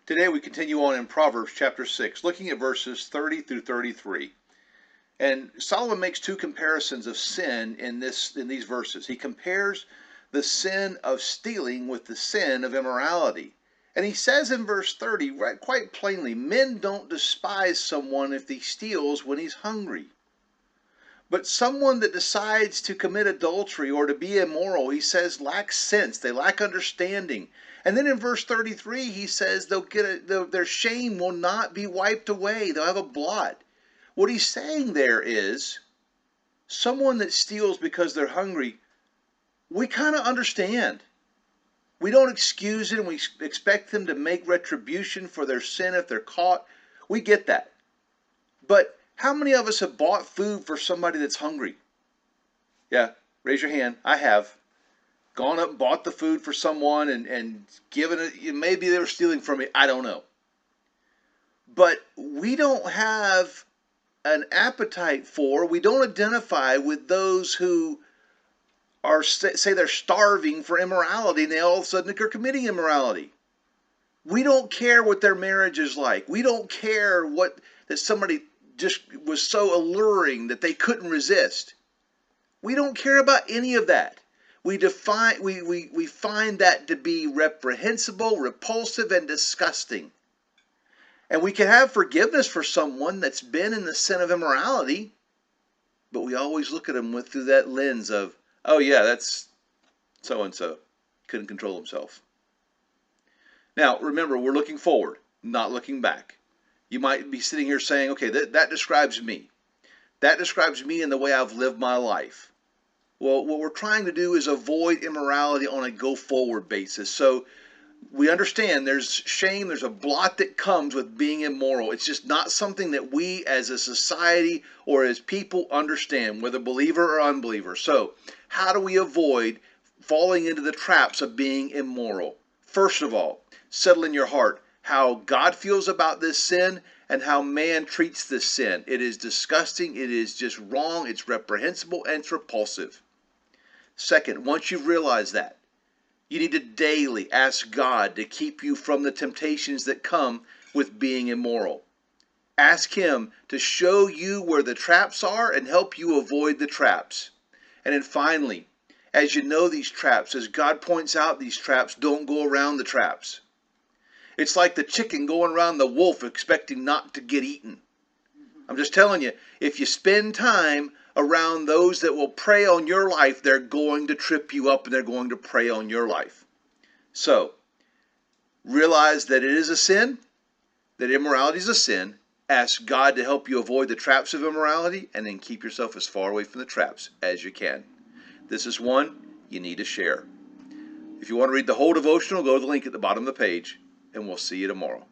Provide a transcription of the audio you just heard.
Today we continue on in Proverbs chapter 6, looking at verses 30 through 33. And Solomon makes two comparisons of sin in these verses. He compares the sin of stealing with the sin of immorality. And he says in verse 30, right, quite plainly, men don't despise someone if he steals when he's hungry. But someone that decides to commit adultery or to be immoral, he says, lacks sense. They lack understanding. And then in verse 33, he says their shame will not be wiped away. They'll have a blot. What he's saying there is, someone that steals because they're hungry, we kind of understand. We don't excuse it and we expect them to make retribution for their sin if they're caught. We get that. But how many of us have bought food for somebody that's hungry? Yeah, raise your hand. I have. Gone up and bought the food for someone and given it. Maybe they were stealing from me. I don't know. But we don't have an appetite for, we don't identify with those who are, say they're starving for immorality and they all of a sudden are committing immorality. We don't care what their marriage is like. We don't care that somebody just was so alluring that they couldn't resist. We don't care about any of that. We find that to be reprehensible, repulsive, and disgusting. And we can have forgiveness for someone that's been in the sin of immorality, but we always look at them through that lens of, oh yeah, that's so-and-so. Couldn't control himself. Now, remember, we're looking forward, not looking back. You might be sitting here saying, okay, that describes me. That describes me in the way I've lived my life. Well, what we're trying to do is avoid immorality on a go-forward basis. So we understand there's shame, there's a blot that comes with being immoral. It's just not something that we as a society or as people understand, whether believer or unbeliever. So how do we avoid falling into the traps of being immoral? First of all, settle in your heart how God feels about this sin and how man treats this sin. It is disgusting, it is just wrong, it's reprehensible, and it's repulsive. Second, once you've realized that, you need to daily ask God to keep you from the temptations that come with being immoral. Ask Him to show you where the traps are and help you avoid the traps. And then finally, as you know these traps, as God points out these traps, don't go around the traps. It's like the chicken going around the wolf expecting not to get eaten. I'm just telling you, if you spend time around those that will prey on your life, they're going to trip you up and they're going to prey on your life. So, realize that it is a sin, that immorality is a sin. Ask God to help you avoid the traps of immorality, and then keep yourself as far away from the traps as you can. This is one you need to share. If you want to read the whole devotional, go to the link at the bottom of the page, and we'll see you tomorrow.